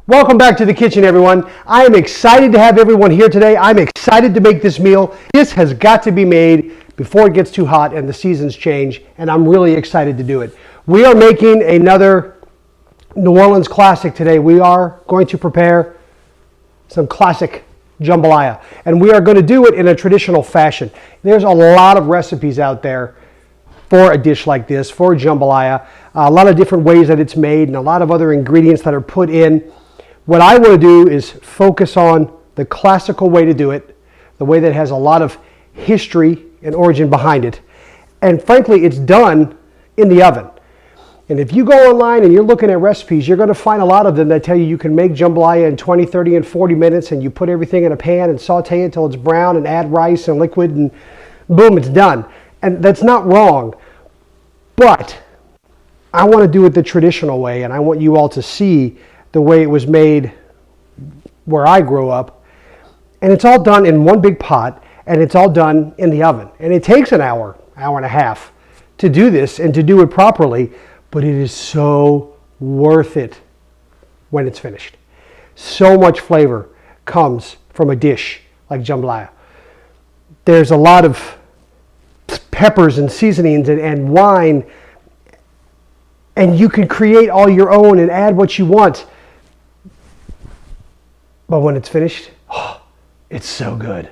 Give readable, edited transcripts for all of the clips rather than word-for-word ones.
Welcome back to the kitchen, everyone. I am excited to have everyone here today. I'm excited to make this meal. This has got to be made before it gets too hot and the seasons change, and I'm really excited to do it. We are making another New Orleans classic today. We are going to prepare some classic jambalaya, and we are going to do it in a traditional fashion. There's a lot of recipes out there for a dish like this, for jambalaya, a lot of different ways that it's made and a lot of other ingredients that are put in. What I want to do is focus on the classical way to do it, the way that has a lot of history and origin behind it. And frankly, it's done in the oven. And if you go online and you're looking at recipes, you're going to find a lot of them that tell you can make jambalaya in 20, 30, and 40 minutes, and you put everything in a pan and saute it until it's brown and add rice and liquid and boom, it's done. And that's not wrong, but I want to do it the traditional way, and I want you all to see the way it was made where I grew up. And it's all done in one big pot, and it's all done in the oven. And it takes an hour, hour and a half to do this and to do it properly, but it is so worth it when it's finished. So much flavor comes from a dish like jambalaya. There's a lot of peppers and seasonings and wine, and you can create all your own and add what you want. But when it's finished, oh, it's so good.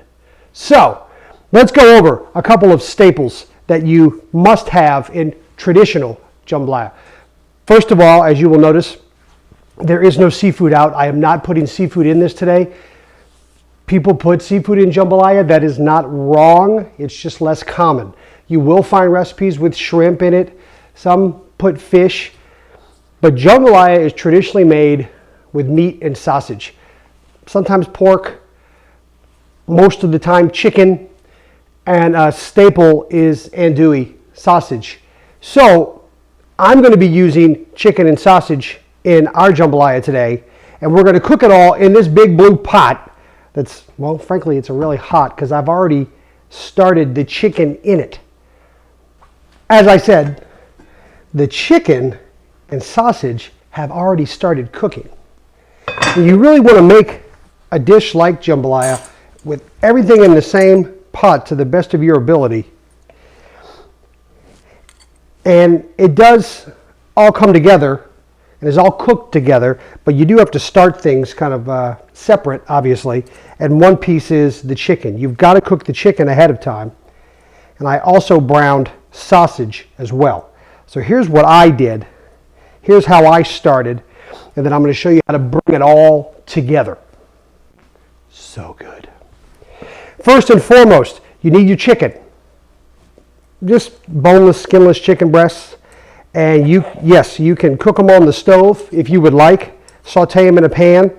So let's go over a couple of staples that you must have in traditional jambalaya. First of all, as you will notice, there is no seafood out. I am not putting seafood in this today. People put seafood in jambalaya. That is not wrong. It's just less common. You will find recipes with shrimp in it. Some put fish. But jambalaya is traditionally made with meat and sausage. Sometimes pork, most of the time chicken, and a staple is andouille sausage. So I'm going to be using chicken and sausage in our jambalaya today, and we're going to cook it all in this big blue pot that's, well, frankly, it's really hot because I've already started the chicken in it. As I said, the chicken and sausage have already started cooking. And you really want to make a dish like jambalaya with everything in the same pot to the best of your ability. And it does all come together and is all cooked together, but you do have to start things kind of separate, obviously. And one piece is the chicken. You've got to cook the chicken ahead of time. And I also browned sausage as well. So here's what I did. Here's how I started. And then I'm going to show you how to bring it all together. So good. First and foremost, you need your chicken. Just boneless, skinless chicken breasts. And you can cook them on the stove if you would like. Saute them in a pan.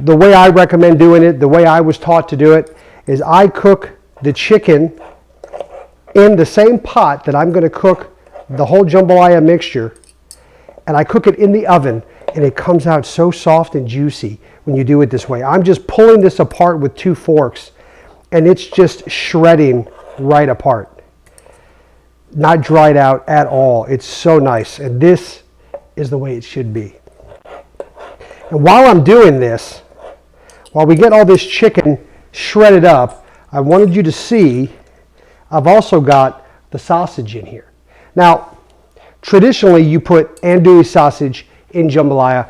The way I recommend doing it, the way I was taught to do it, is I cook the chicken in the same pot that I'm going to cook the whole jambalaya mixture. And I cook it in the oven, and it comes out so soft and juicy when you do it this way. I'm just pulling this apart with 2 forks, and it's just shredding right apart. Not dried out at all. It's so nice, and this is the way it should be. And while I'm doing this, while we get all this chicken shredded up, I wanted you to see I've also got the sausage in here. Now, traditionally you put andouille sausage in jambalaya.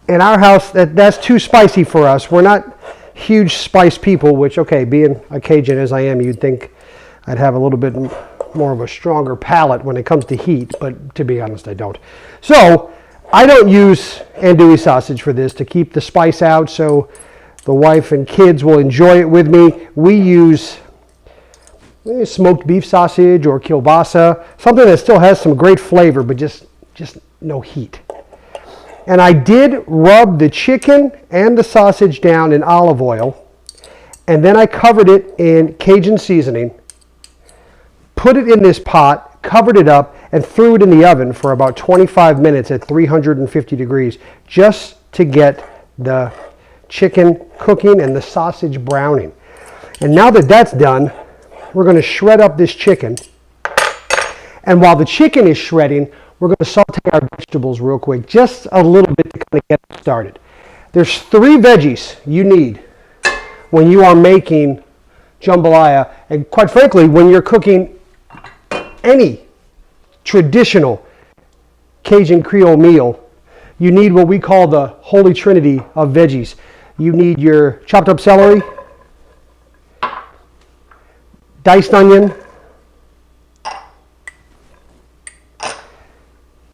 In our house, that's too spicy for us. We're not huge spice people, which, okay, being a Cajun as I am, you'd think I'd have a little bit more of a stronger palate when it comes to heat, but to be honest, I don't. So I don't use andouille sausage for this to keep the spice out, so the wife and kids will enjoy it with me. We use smoked beef sausage or kielbasa, something that still has some great flavor, but just no heat. And I did rub the chicken and the sausage down in olive oil, and then I covered it in Cajun seasoning, put it in this pot, covered it up, and threw it in the oven for about 25 minutes at 350 degrees, just to get the chicken cooking and the sausage browning. And now that that's done, we're going to shred up this chicken. And while the chicken is shredding, we're going to saute our vegetables real quick, just a little bit to kind of get started. There's 3 veggies you need when you are making jambalaya, and quite frankly, when you're cooking any traditional Cajun Creole meal, you need what we call the holy trinity of veggies. You need your chopped up celery, diced onion,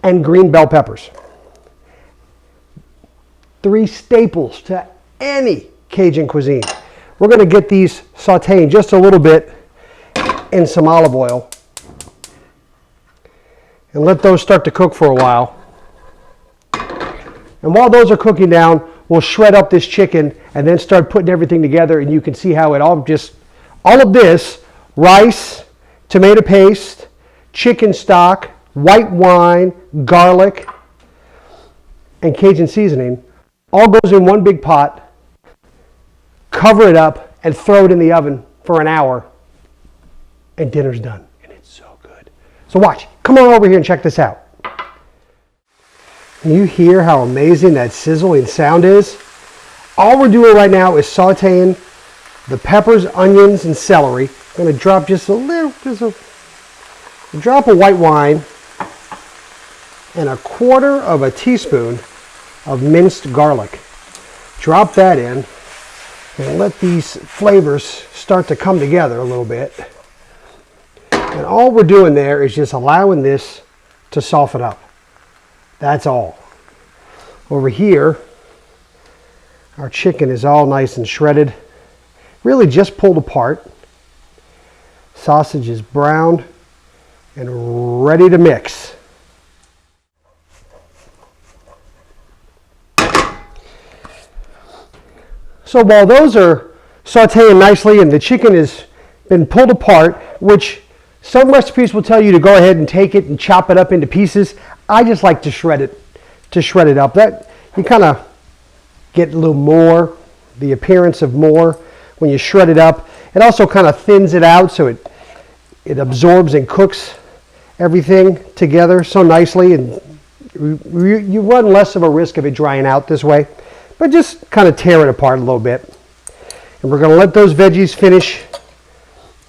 and green bell peppers. 3 staples to any Cajun cuisine. We're going to get these sauteing just a little bit in some olive oil and let those start to cook for a while. And while those are cooking down, we'll shred up this chicken and then start putting everything together, and you can see how it all of this, rice, tomato paste, chicken stock, white wine, garlic, and Cajun seasoning, all goes in one big pot, cover it up, and throw it in the oven for an hour, and dinner's done. And it's so good. So watch. Come on over here and check this out. Can you hear how amazing that sizzling sound is? All we're doing right now is sauteing the peppers, onions, and celery. I'm going to drop just a drop of white wine and 1/4 teaspoon of minced garlic. Drop that in and let these flavors start to come together a little bit. And all we're doing there is just allowing this to soften up. That's all. Over here, our chicken is all nice and shredded. Really just pulled apart. Sausage is browned and ready to mix. So while those are sauteing nicely and the chicken has been pulled apart, which some recipes will tell you to go ahead and take it and chop it up into pieces, I just like to shred it up. That you kind of get a little more, the appearance of more when you shred it up. It also kind of thins it out so it absorbs and cooks everything together so nicely, and you run less of a risk of it drying out this way. But just kind of tear it apart a little bit. And we're going to let those veggies finish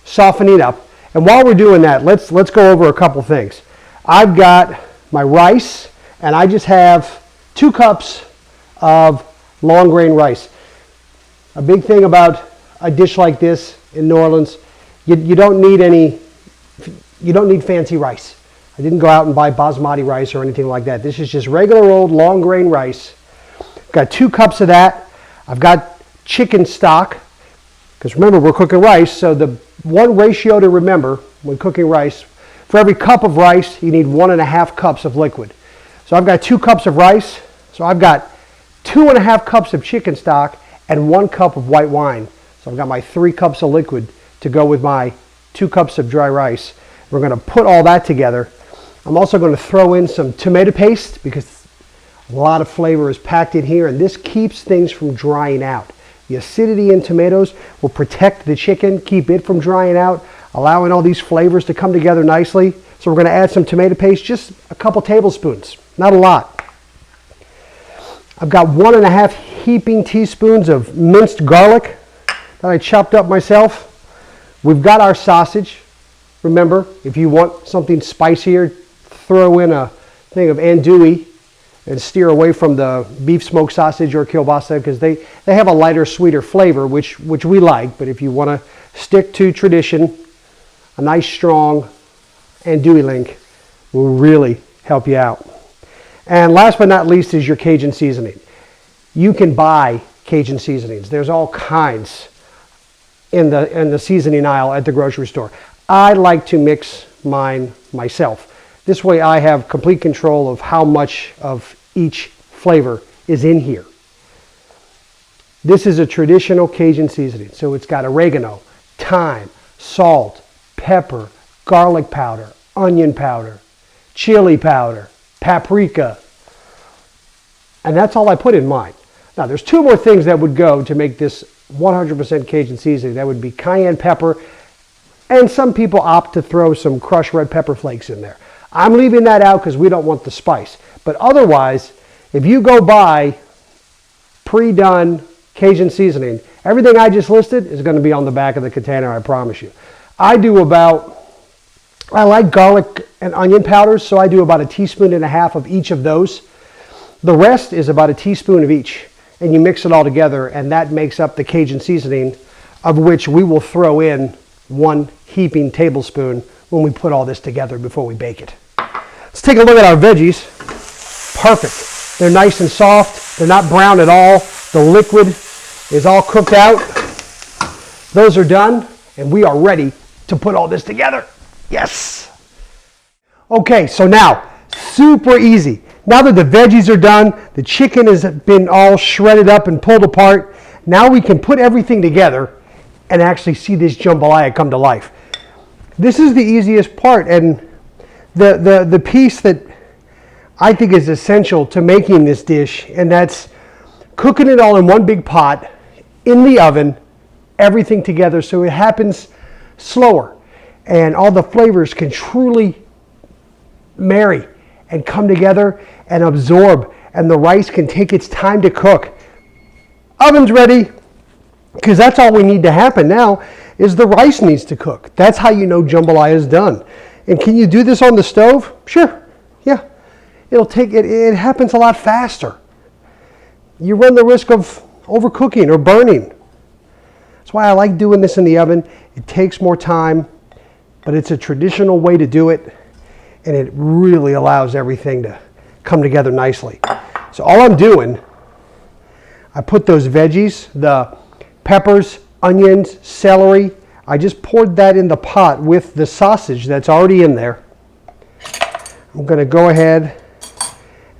softening up. And while we're doing that, let's go over a couple things. I've got my rice, and I just have 2 cups of long grain rice. A big thing about a dish like this in New Orleans, you don't need fancy rice. I didn't go out and buy basmati rice or anything like that. This is just regular old long grain rice. Got 2 cups of that. I've got chicken stock, because remember, we're cooking rice, so the one ratio to remember when cooking rice, for every cup of rice, you need 1.5 cups of liquid. So I've got 2 cups of rice, so I've got 2.5 cups of chicken stock and 1 cup of white wine. So I've got my 3 cups of liquid to go with my 2 cups of dry rice. We're going to put all that together. I'm also going to throw in some tomato paste, because a lot of flavor is packed in here, and this keeps things from drying out. The acidity in tomatoes will protect the chicken, keep it from drying out, allowing all these flavors to come together nicely. So we're going to add some tomato paste, just a couple tablespoons, not a lot. I've got 1.5 heaping teaspoons of minced garlic that I chopped up myself. We've got our sausage. Remember, if you want something spicier, throw in a thing of andouille and steer away from the beef smoked sausage or kielbasa, because they have a lighter, sweeter flavor, which we like. But if you want to stick to tradition, a nice strong andouille link will really help you out. And last but not least is your Cajun seasoning. You can buy Cajun seasonings. There's all kinds in the seasoning aisle at the grocery store. I like to mix mine myself. This way I have complete control of how much of each flavor is in here. This is a traditional Cajun seasoning. So it's got oregano, thyme, salt, pepper, garlic powder, onion powder, chili powder, paprika. And that's all I put in mine. Now there's 2 more things that would go to make this 100% Cajun seasoning. That would be cayenne pepper, and some people opt to throw some crushed red pepper flakes in there. I'm leaving that out because we don't want the spice. But otherwise, if you go buy pre-done Cajun seasoning, everything I just listed is going to be on the back of the container, I promise you. I like garlic and onion powders, so I do about 1.5 teaspoons of each of those. The rest is about 1 teaspoon of each, and you mix it all together, and that makes up the Cajun seasoning, of which we will throw in 1 heaping tablespoon when we put all this together before we bake it. Let's take a look at our veggies. Perfect. They're nice and soft. They're not brown at all. The liquid is all cooked out. Those are done, and we are ready to put all this together. Yes. Okay, so now, super easy. Now that the veggies are done, the chicken has been all shredded up and pulled apart, now we can put everything together and actually see this jambalaya come to life. This is the easiest part, and the piece that I think is essential to making this dish, and that's cooking it all in one big pot, in the oven, everything together so it happens slower, and all the flavors can truly marry and come together and absorb, and the rice can take its time to cook. Oven's ready, because that's all we need to happen now is the rice needs to cook. That's how you know jambalaya is done. And can you do this on the stove? Sure, yeah. It happens a lot faster. You run the risk of overcooking or burning. That's why I like doing this in the oven. It takes more time, but it's a traditional way to do it, and it really allows everything to come together nicely. So all I'm doing, I put those veggies, the peppers, onions, celery, I just poured that in the pot with the sausage that's already in there. I'm going to go ahead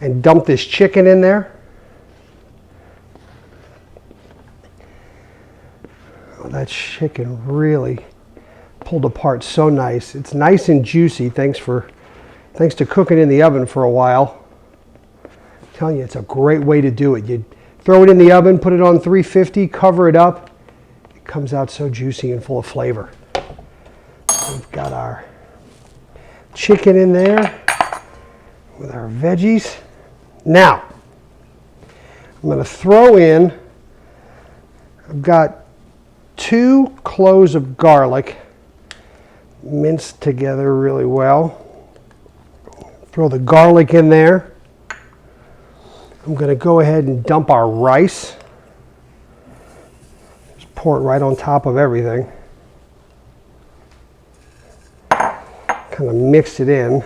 and dump this chicken in there. Oh, that chicken really pulled apart so nice. It's nice and juicy thanks to cooking in the oven for a while. I'm telling you, it's a great way to do it. You throw it in the oven, put it on 350, cover it up. It comes out so juicy and full of flavor. We've got our chicken in there with our veggies. Now, I'm going to throw in, I've got 2 cloves of garlic minced together really well. Throw the garlic in there. I'm going to go ahead and dump our rice. Just pour it right on top of everything. Kind of mix it in.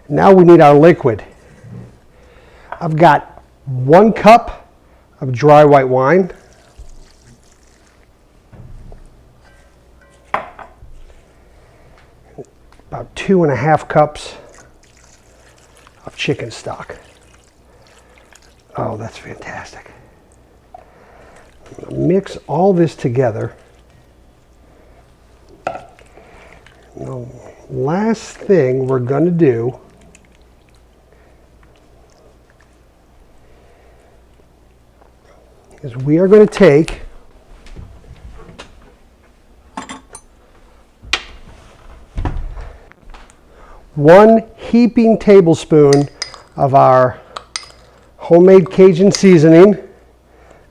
Now we need our liquid. I've got 1 cup of dry white wine. About 2.5 cups of chicken stock. Oh, that's fantastic. I'm going to mix all this together. The last thing we're going to do is we are going to take one heaping tablespoon of our homemade Cajun seasoning.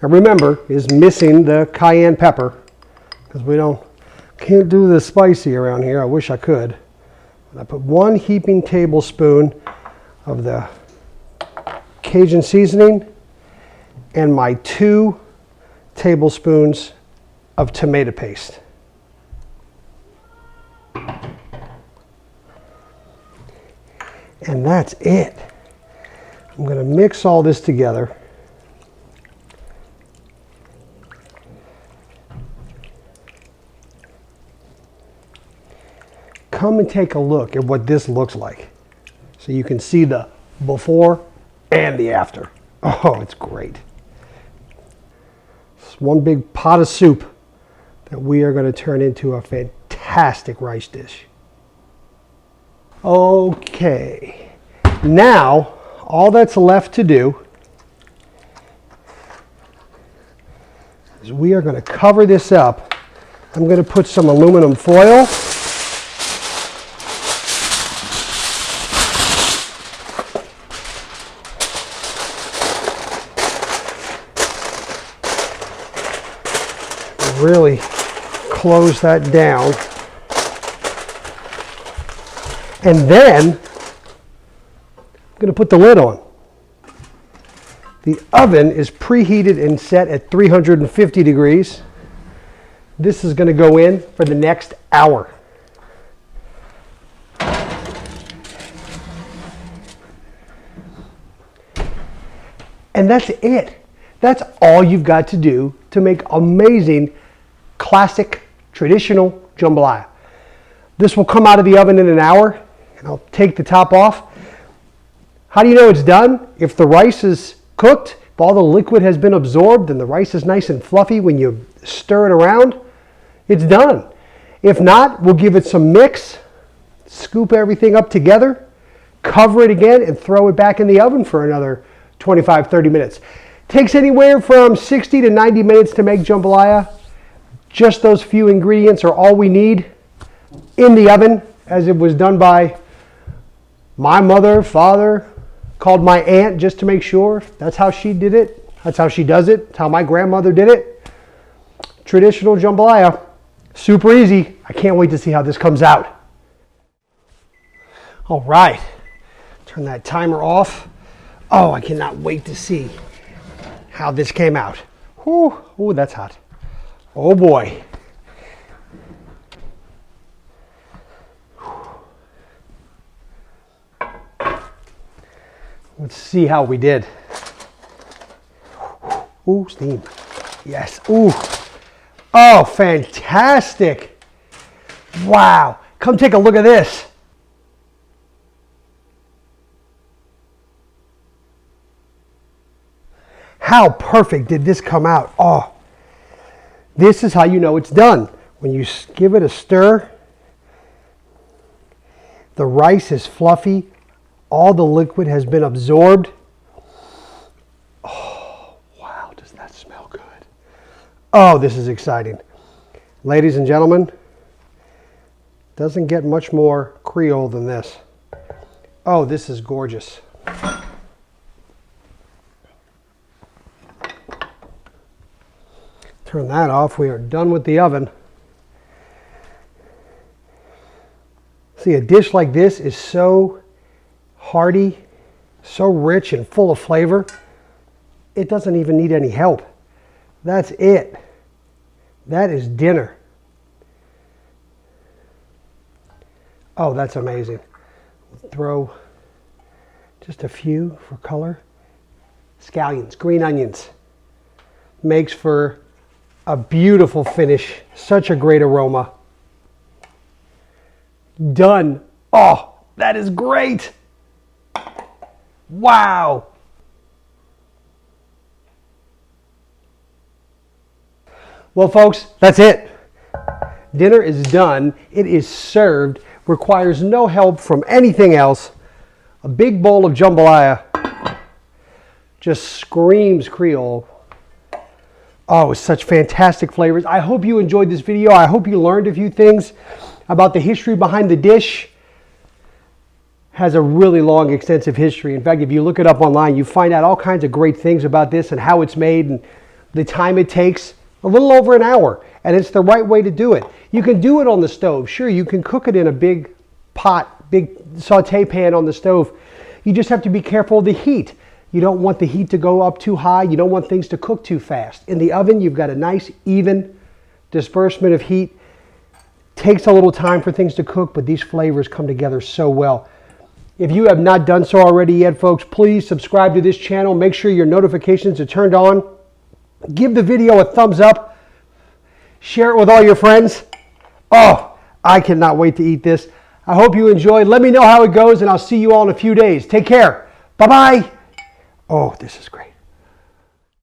And remember, is missing the cayenne pepper because we can't do the spicy around here. I wish I could. But I put 1 heaping tablespoon of the Cajun seasoning and my 2 tablespoons of tomato paste. And that's it. I'm going to mix all this together. Come and take a look at what this looks like so you can see the before and the after. Oh, it's great. It's one big pot of soup that we are going to turn into a fantastic rice dish. Okay, now all that's left to do is we are going to cover this up. I'm going to put some aluminum foil really close that down. And then I'm going to put the lid on. The oven is preheated and set at 350 degrees. This is going to go in for the next hour. And that's it. That's all you've got to do to make amazing, classic, traditional jambalaya. This will come out of the oven in an hour, and I'll take the top off. How do you know it's done? If the rice is cooked, if all the liquid has been absorbed and the rice is nice and fluffy when you stir it around, it's done. If not, we'll give it some mix, scoop everything up together, cover it again, and throw it back in the oven for another 25-30 minutes. Takes anywhere from 60 to 90 minutes to make jambalaya. Just those few ingredients are all we need in the oven, as it was done by my mother, father, called my aunt just to make sure. That's how she did it. That's how she does it. That's how my grandmother did it. Traditional jambalaya. Super easy. I can't wait to see how this comes out. All right. Turn that timer off. Oh, I cannot wait to see how this came out. Ooh, ooh, that's hot. Oh boy. Let's see how we did. Ooh, steam. Yes. Ooh. Oh, fantastic. Wow. Come take a look at this. How perfect did this come out? Oh, this is how you know it's done. When you give it a stir, the rice is fluffy. All the liquid has been absorbed. Oh, wow, does that smell good? Oh, this is exciting. Ladies and gentlemen, doesn't get much more Creole than this. Oh, this is gorgeous. Turn that off. We are done with the oven. See, a dish like this is so hearty, so rich and full of flavor. It doesn't even need any help. That's it. That is dinner. Oh, that's amazing. Throw just a few for color. Scallions, green onions. Makes for a beautiful finish. Such a great aroma. Done. Oh, that is great. Wow. Well, folks, that's it. Dinner is done. It is served. Requires no help from anything else. A big bowl of jambalaya just screams Creole. Oh, such fantastic flavors. I hope you enjoyed this video. I hope you learned a few things about the history behind the dish. Has a really long, extensive history. In fact, if you look it up online, you find out all kinds of great things about this and how it's made and the time it takes. A little over an hour, and it's the right way to do it. You can do it on the stove. Sure, you can cook it in a big pot, big saute pan on the stove. You just have to be careful of the heat. You don't want the heat to go up too high. You don't want things to cook too fast. In the oven, you've got a nice, even disbursement of heat. Takes a little time for things to cook, but these flavors come together so well. If you have not done so already yet, folks, please subscribe to this channel. Make sure your notifications are turned on. Give the video a thumbs up. Share it with all your friends. Oh, I cannot wait to eat this. I hope you enjoyed. Let me know how it goes, and I'll see you all in a few days. Take care. Bye-bye. Oh, this is great.